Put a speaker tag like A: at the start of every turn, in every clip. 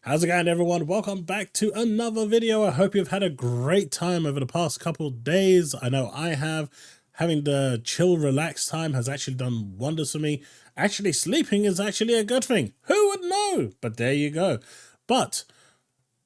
A: How's it going, everyone? Welcome back to another video. I hope you've had a great time over the past couple of days. I know I have. Having the chill, relaxed time has actually done wonders for me. Actually, sleeping is actually a good thing. Who would know? But there you go. But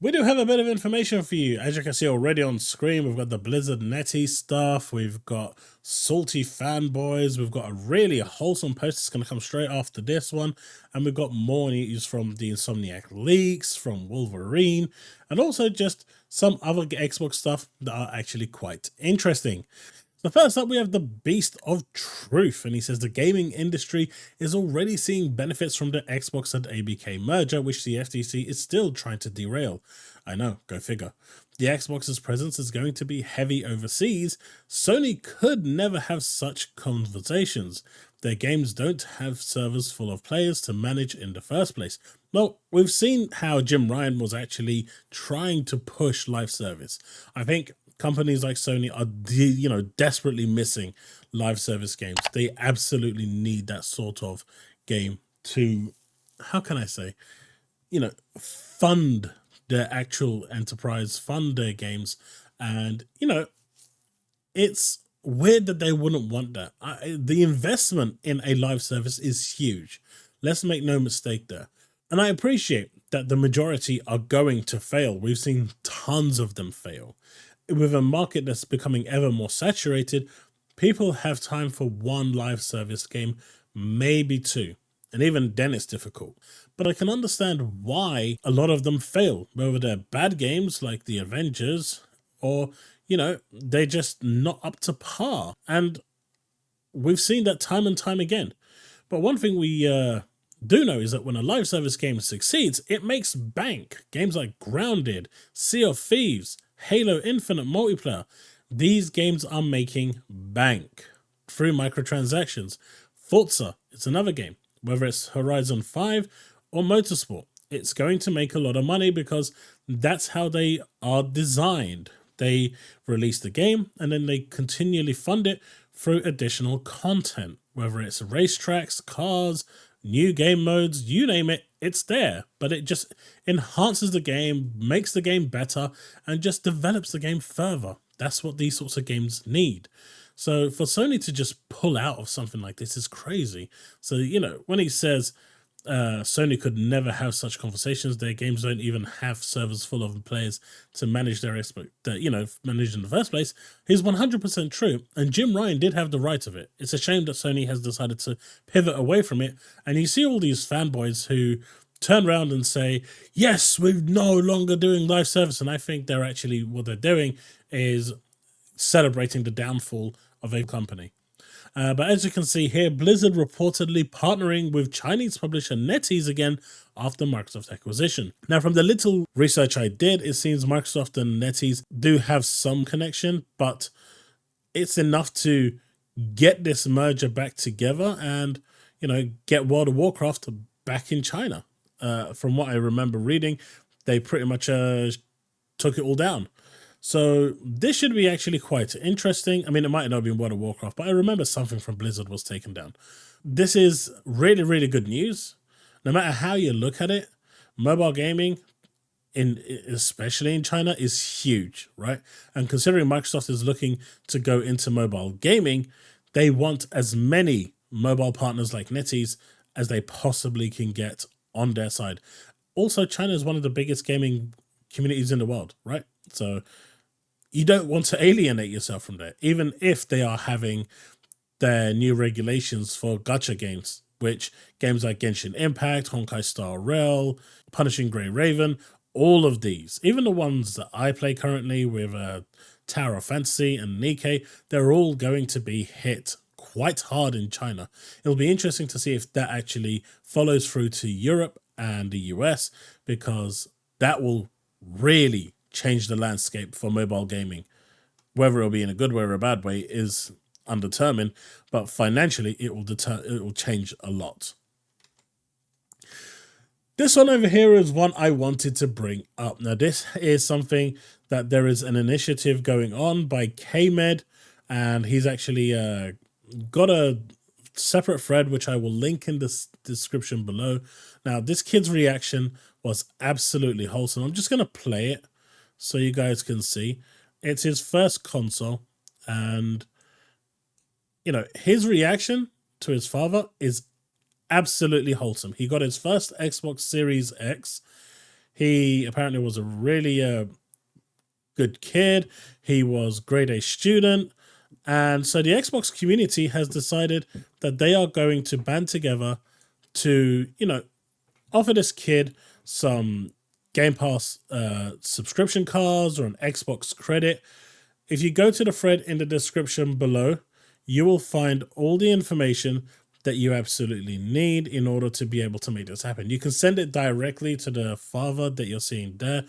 A: we do have a bit of information for you. As you can see already on screen, we've got the Blizzard Netty stuff. We've got salty fanboys. We've got a really wholesome post that's going to come straight after this one. And we've got more news from the Insomniac leaks, from Wolverine, and also just some other Xbox stuff that are actually quite interesting. So first up, we have the Beast of Truth, and he says the gaming industry is already seeing benefits from the Xbox and ABK merger, which the FTC is still trying to derail. I know, go figure. The Xbox's presence is going to be heavy overseas. Sony could never have such conversations. Their games don't have servers full of players to manage in the first place. Well, we've seen how Jim Ryan was actually trying to push live service. I think companies like Sony are, desperately missing live service games. They absolutely need that sort of game to, how can I say, fund their actual enterprise, fund their games. And, it's weird that they wouldn't want that. The investment in a live service is huge. Let's make no mistake there. And I appreciate that the majority are going to fail. We've seen tons of them fail. With a market that's becoming ever more saturated, people have time for one live service game, maybe two. And even then it's difficult. But I can understand why a lot of them fail, whether they're bad games like the Avengers or, they're just not up to par. And we've seen that time and time again. But one thing we do know is that when a live service game succeeds, it makes bank. Games like Grounded, Sea of Thieves, Halo Infinite multiplayer, these games are making bank through microtransactions. Forza, it's another game, whether it's Horizon 5 or Motorsport, it's going to make a lot of money because that's how they are designed. They release the game and then they continually fund it through additional content, whether it's racetracks, cars, new game modes, you name it, it's there. But it just enhances the game, makes the game better, and just develops the game further. That's what these sorts of games need. So for Sony to just pull out of something like this is crazy. So, when he says Sony could never have such conversations, their games don't even have servers full of players to manage their manage in the first place, is 100% true. And Jim Ryan did have the right of it. It's a shame that Sony has decided to pivot away from it. And you see all these fanboys who turn around and say, yes, we're no longer doing live service. And I think they're actually, what they're doing is celebrating the downfall of a company. But as you can see here, Blizzard reportedly partnering with Chinese publisher NetEase again after Microsoft's acquisition. Now, from the little research I did, it seems Microsoft and NetEase do have some connection, but it's enough to get this merger back together and, get World of Warcraft back in China. From what I remember reading, they pretty much took it all down. So this should be actually quite interesting. I mean, it might not be World of Warcraft, but I remember something from Blizzard was taken down. This is really, really good news. No matter how you look at it, mobile gaming, especially in China, is huge, right? And considering Microsoft is looking to go into mobile gaming, they want as many mobile partners like NetEase as they possibly can get on their side. Also, China is one of the biggest gaming communities in the world, right? So you don't want to alienate yourself from there, even if they are having their new regulations for gacha games, which games like Genshin Impact, Honkai Star Rail, Punishing Grey Raven, all of these, even the ones that I play currently with Tower of Fantasy and Nikkei, they're all going to be hit quite hard in China. It'll be interesting to see if that actually follows through to Europe and the US, because that will really change the landscape for mobile gaming. Whether it'll be in a good way or a bad way is undetermined, but financially it will change a lot. This one over here is one I wanted to bring up. Now, this is something that there is an initiative going on by KMed, and he's actually got a separate thread which I will link in the description below. Now, this kid's reaction was absolutely wholesome. I'm just going to play it so you guys can see. It's his first console, and you know, his reaction to his father is absolutely wholesome. He got his first Xbox Series X. He apparently was a really good kid. He was grade A student. And so the Xbox community has decided that they are going to band together to, you know, offer this kid some Game Pass subscription cards or an Xbox credit. If you go to the thread in the description below, you will find all the information that you absolutely need in order to be able to make this happen. You can send it directly to the father that you're seeing there.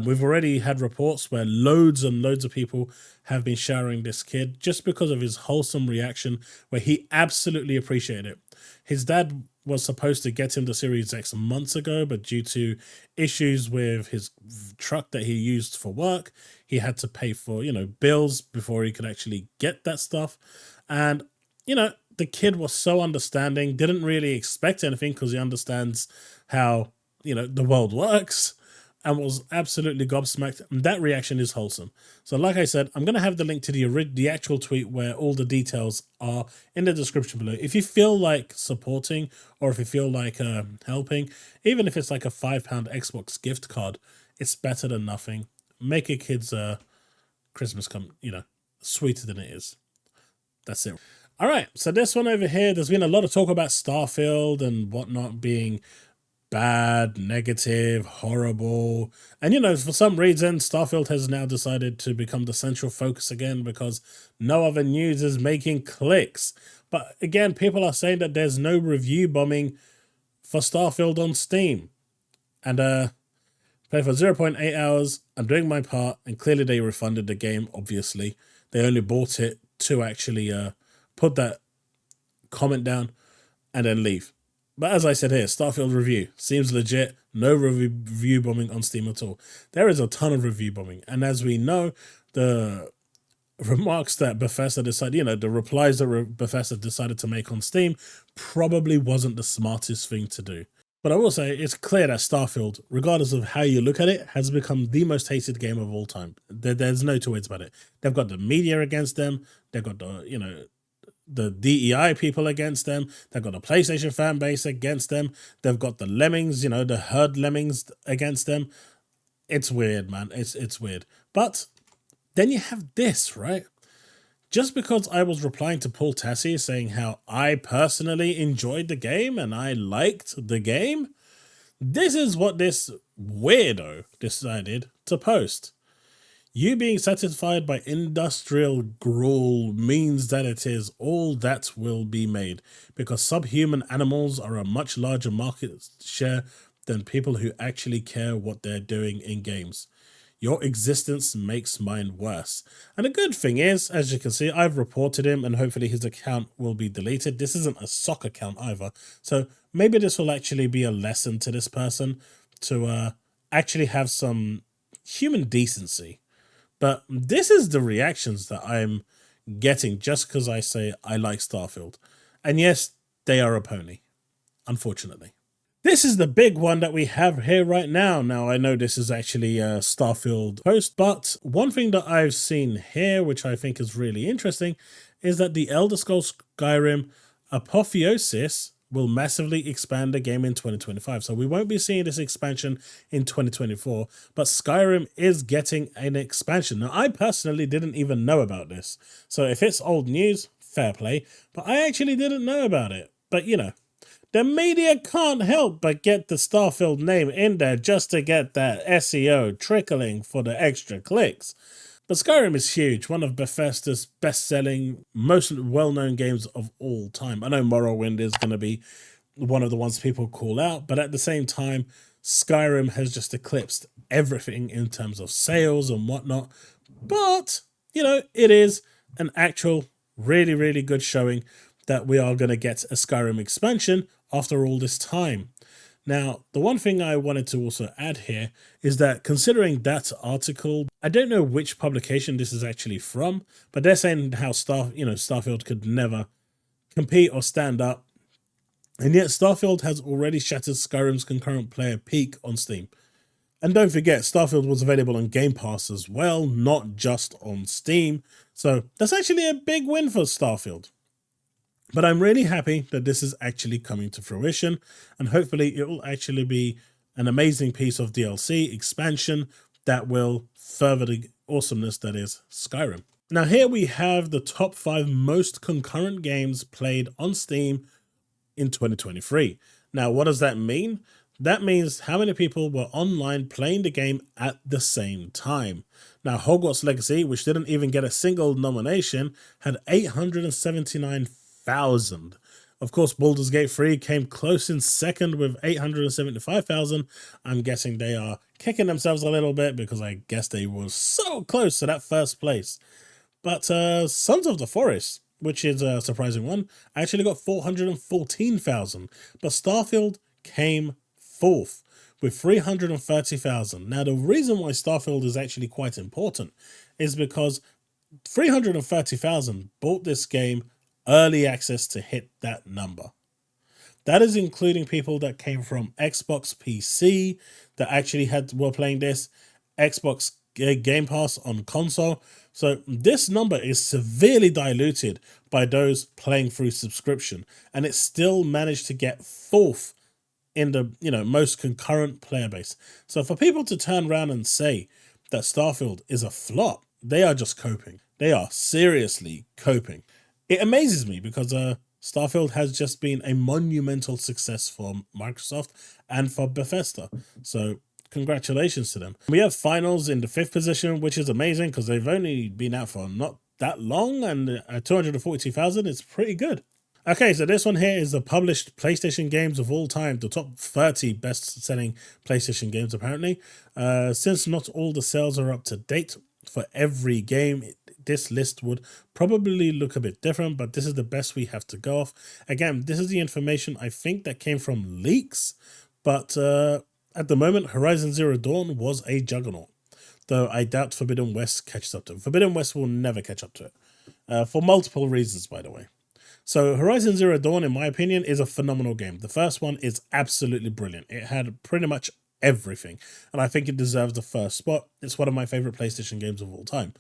A: We've already had reports where loads and loads of people have been showering this kid just because of his wholesome reaction, where he absolutely appreciated it. His dad was supposed to get him the Series X months ago, but due to issues with his truck that he used for work, he had to pay for, you know, bills before he could actually get that stuff. And, you know, the kid was so understanding, didn't really expect anything because he understands how, you know, the world works, and was absolutely gobsmacked. And that reaction is wholesome. So like I said, I'm going to have the link to the actual tweet where all the details are in the description below. If you feel like supporting, or if you feel like helping, even if it's like a £5 Xbox gift card, it's better than nothing. Make a kid's Christmas come, you know, sweeter than it is. That's it. All right, so this one over here, there's been a lot of talk about Starfield and whatnot being bad, negative, horrible. And, you know, for some reason, Starfield has now decided to become the central focus again because no other news is making clicks. But again, people are saying that there's no review bombing for Starfield on Steam. And played for 0.8 hours. I'm doing my part, and clearly they refunded the game, obviously. They only bought it to actually put that comment down and then leave. But as I said here, Starfield review seems legit. No review bombing on Steam at all. There is a ton of review bombing. And as we know, the remarks that Bethesda decided, you know, the replies that Bethesda decided to make on Steam probably wasn't the smartest thing to do. But I will say it's clear that Starfield, regardless of how you look at it, has become the most hated game of all time. There's no two ways about it. They've got the media against them. They've got the, you know, the DEI people against them. They've got a PlayStation fan base against them. They've got the lemmings, you know, the herd lemmings against them. It's weird, man. It's weird. But then you have this, right? Just because I was replying to Paul Tassi saying how I personally enjoyed the game and I liked the game, this is what this weirdo decided to post. You being satisfied by industrial gruel means that it is all that will be made, because subhuman animals are a much larger market share than people who actually care what they're doing in games. Your existence makes mine worse. And the good thing is, as you can see, I've reported him and hopefully his account will be deleted. This isn't a sock account either. So maybe this will actually be a lesson to this person to actually have some human decency. But this is the reactions that I'm getting just because I say I like Starfield. And yes, they are a pony, unfortunately. This is the big one that we have here right now. Now, I know this is actually a Starfield post, but one thing that I've seen here, which I think is really interesting, is that the Elder Scrolls Skyrim Apotheosis will massively expand the game in 2025. So we won't be seeing this expansion in 2024, but Skyrim is getting an expansion. Now, I personally didn't even know about this. So if it's old news, fair play, but I actually didn't know about it. But, you know, the media can't help but get the Starfield name in there just to get that SEO trickling for the extra clicks. But Skyrim is huge, one of Bethesda's best-selling, most well-known games of all time. I know Morrowind is going to be one of the ones people call out, but at the same time, Skyrim has just eclipsed everything in terms of sales and whatnot. But, you know, it is an actual really, really good showing that we are going to get a Skyrim expansion after all this time. Now, the one thing I wanted to also add here is that considering that article, I don't know which publication this is actually from, but they're saying how Starfield could never compete or stand up And yet Starfield has already shattered Skyrim's concurrent player peak on Steam. And don't forget, Starfield was available on Game Pass as well, not just on Steam. So that's actually a big win for Starfield. But I'm really happy that this is actually coming to fruition, and hopefully it will actually be an amazing piece of DLC expansion that will further the awesomeness that is Skyrim. Now here we have the top 5 most concurrent games played on Steam in 2023. Now what does that mean? That means how many people were online playing the game at the same time. Now Hogwarts Legacy, which didn't even get a single nomination, had 879,000. Of course, Baldur's Gate 3 came close in second with 875,000. I'm guessing they are kicking themselves a little bit because I guess they were so close to that first place. But Sons of the Forest, which is a surprising one, actually got 414,000. But Starfield came fourth with 330,000. Now, the reason why Starfield is actually quite important is because 330,000 bought this game early access to hit that number. That is including people that came from Xbox PC that actually were playing this, Xbox Game Pass on console. So this number is severely diluted by those playing through subscription, and it still managed to get fourth in the most concurrent player base. So for people to turn around and say that Starfield is a flop, they are just coping. They are seriously coping. It amazes me because Starfield has just been a monumental success for Microsoft and for Bethesda. So congratulations to them. We have finals in the 5th position, which is amazing because they've only been out for not that long, and 242,000 is pretty good. Okay, so this one here is the published PlayStation games of all time, the top 30 best-selling PlayStation games apparently. Since not all the sales are up to date for every game, this list would probably look a bit different, but this is the best we have to go off. Again, this is the information I think that came from leaks, but at the moment, Horizon Zero Dawn was a juggernaut, though I doubt Forbidden West catches up to it. Forbidden West will never catch up to it, for multiple reasons, by the way. So Horizon Zero Dawn, in my opinion, is a phenomenal game. The first one is absolutely brilliant. It had pretty much everything, and I think it deserves the first spot. It's one of my favorite PlayStation games of all time.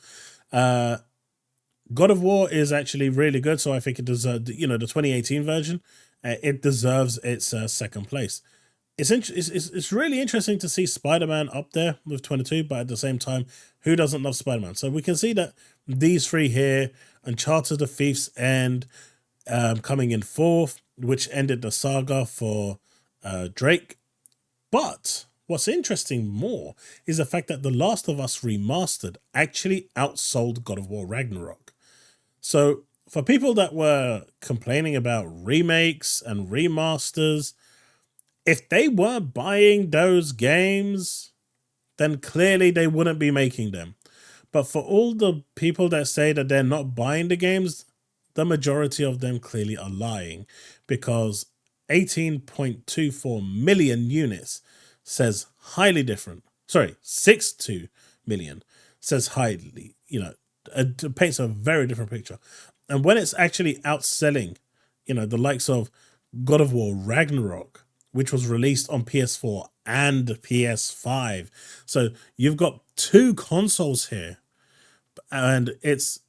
A: God of War is actually really good, so I think it deserves, the 2018 version. It deserves its second place. It's really interesting to see Spider-Man up there with 22, but at the same time, who doesn't love Spider-Man? So we can see that these three here, Uncharted: The Thief's End, coming in fourth, which ended the saga for Drake. But what's interesting more is the fact that The Last of Us Remastered actually outsold God of War Ragnarok. So for people that were complaining about remakes and remasters, if they weren't buying those games, then clearly they wouldn't be making them. But for all the people that say that they're not buying the games, the majority of them clearly are lying, because 18.24 million units says highly different. Sorry, 62 million says highly, it paints a very different picture. And when it's actually outselling, the likes of God of War Ragnarok, which was released on PS4 and PS5. So you've got two consoles here, and it's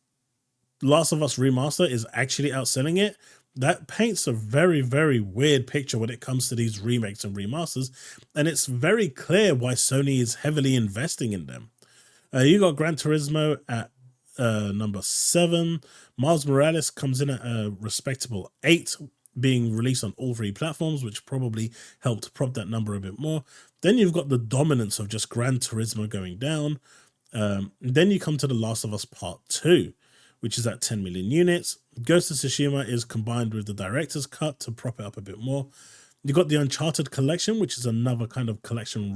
A: Last of Us Remaster is actually outselling it. That paints a very, very weird picture when it comes to these remakes and remasters, and it's very clear why Sony is heavily investing in them. You got Gran Turismo at number 7. Miles Morales comes in at a respectable 8, being released on all 3 platforms, which probably helped prop that number a bit more. Then you've got the dominance of just Gran Turismo going down. Then you come to The Last of Us Part 2, which is at 10 million units. Ghost of Tsushima is combined with the director's cut to prop it up a bit more. You got the Uncharted Collection, which is another kind of collection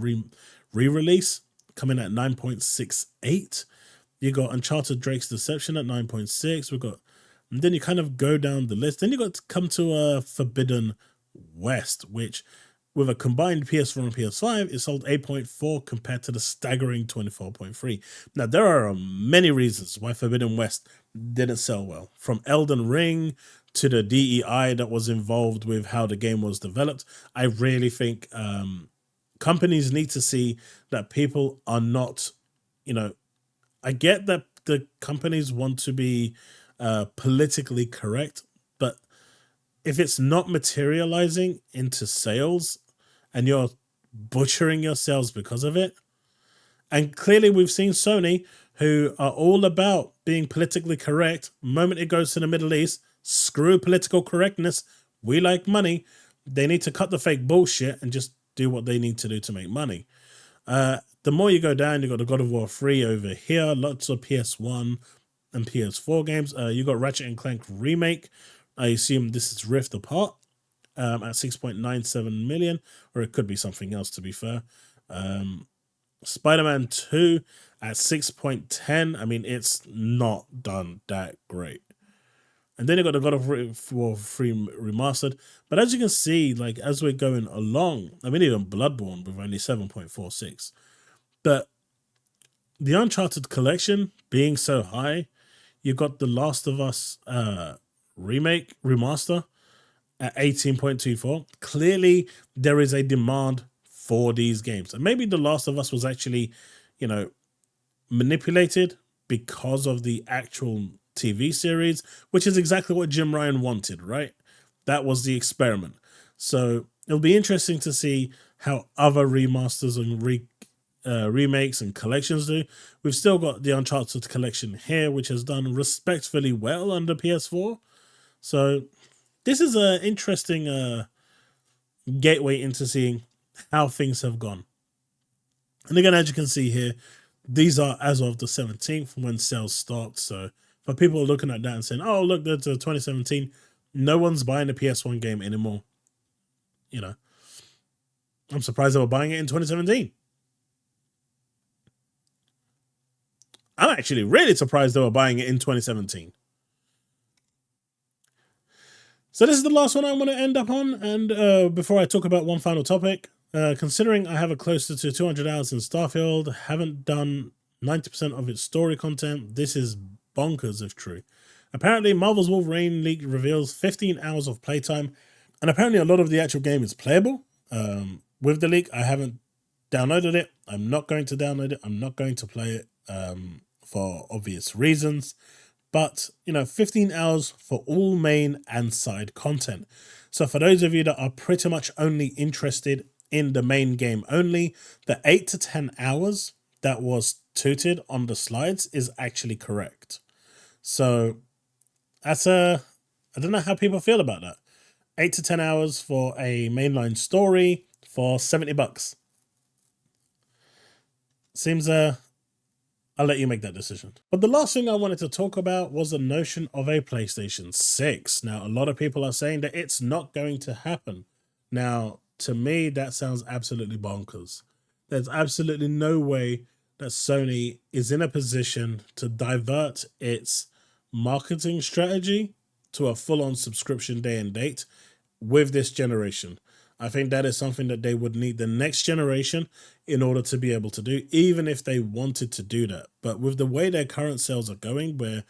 A: re-release, coming at 9.68. You got Uncharted Drake's Deception at 9.6. And then you kind of go down the list. Then you got to come to Forbidden West, which with a combined PS4 and PS5, it sold 8.4 compared to the staggering 24.3. Now, there are many reasons why Forbidden West didn't sell well, from Elden Ring to the DEI that was involved with how the game was developed. I really think companies need to see that people are not, you know, I get that the companies want to be politically correct, but if it's not materializing into sales and you're butchering your sales because of it, and clearly we've seen Sony, who are all about being politically correct, moment it goes to the Middle East, screw political correctness, we like money, they need to cut the fake bullshit and just do what they need to do to make money. The more you go down, you got the God of War 3 over here, lots of PS1 and PS4 games. You got Ratchet and Clank Remake. I assume this is Rift Apart at 6.97 million, or it could be something else, to be fair. Spider-Man 2 at 6.10. I mean, it's not done that great. And then you got the God of War 3 Remastered. But as you can see, like, as we're going along, I mean, even Bloodborne with only 7.46. But the Uncharted collection being so high, you got the Last of Us remaster at 18.24. Clearly, there is a demand for these games. And maybe The Last of Us was actually, you know, manipulated because of the actual TV series, which is exactly what Jim Ryan wanted, right? That was the experiment. So it'll be interesting to see how other remasters and remakes and collections do. We've still got the Uncharted collection here, which has done respectfully well under PS4. So this is an interesting gateway into seeing how things have gone. And again, as you can see here, these are as of the 17th when sales start. So for people looking at that and saying, oh, look, that's 2017, no one's buying a PS1 game anymore. You know, I'm surprised they were buying it in 2017. I'm actually really surprised they were buying it in 2017. So this is the last one I'm going to end up on. And before I talk about one final topic, considering I have a closer to 200 hours in Starfield, haven't done 90% of its story content, this is bonkers if true. Apparently, Marvel's Wolverine leak reveals 15 hours of playtime, and apparently a lot of the actual game is playable. With the leak, I haven't downloaded it. I'm not going to download it. I'm not going to play it for obvious reasons. But, you know, 15 hours for all main and side content. So for those of you that are pretty much only interested in the main game only, the 8 to 10 hours that was tooted on the slides is actually correct. So that's I don't know how people feel about that. 8 to 10 hours for a mainline story for $70. Seems I'll let you make that decision. But the last thing I wanted to talk about was the notion of a PlayStation 6. Now, a lot of people are saying that it's not going to happen. Now, to me, that sounds absolutely bonkers. There's absolutely no way that Sony is in a position to divert its marketing strategy to a full-on subscription day and date with this generation. I think that is something that they would need the next generation in order to be able to do, even if they wanted to do that. But with the way their current sales are going, where,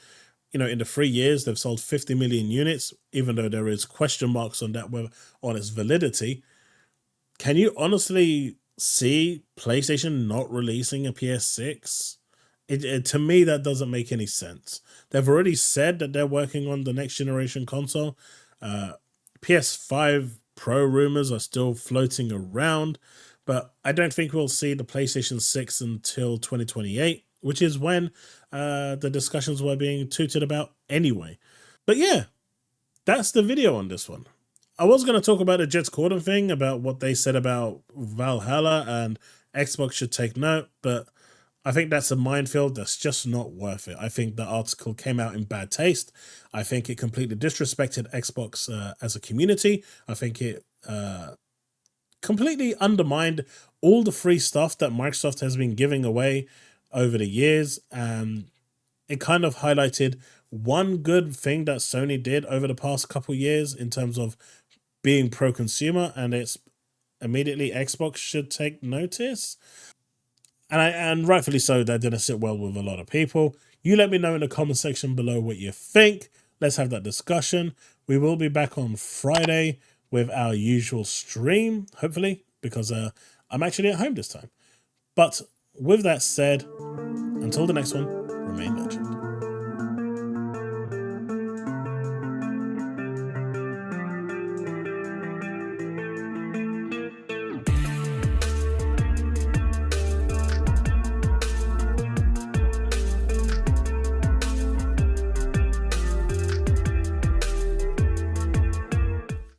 A: you know, in the 3 years, they've sold 50 million units, even though there is question marks on that, on its validity, can you honestly see PlayStation not releasing a PS6? To me, that doesn't make any sense. They've already said that they're working on the next generation console. PS5 Pro rumors are still floating around, but I don't think we'll see the PlayStation 6 until 2028, which is when the discussions were being tooted about anyway. But yeah, that's the video on this one. I was going to talk about the Jets Corden thing, about what they said about Valhalla and Xbox should take note, but I think that's a minefield that's just not worth it. I think the article came out in bad taste. I think it completely disrespected Xbox as a community. I think it completely undermined all the free stuff that Microsoft has been giving away over the years. And it kind of highlighted one good thing that Sony did over the past couple years in terms of being pro-consumer, and it's immediately Xbox should take notice. And rightfully so, that didn't sit well with a lot of people. You let me know in the comment section below what you think. Let's have that discussion. We will be back on Friday with our usual stream, hopefully, because I'm actually at home this time. But with that said, until the next one, remain legend.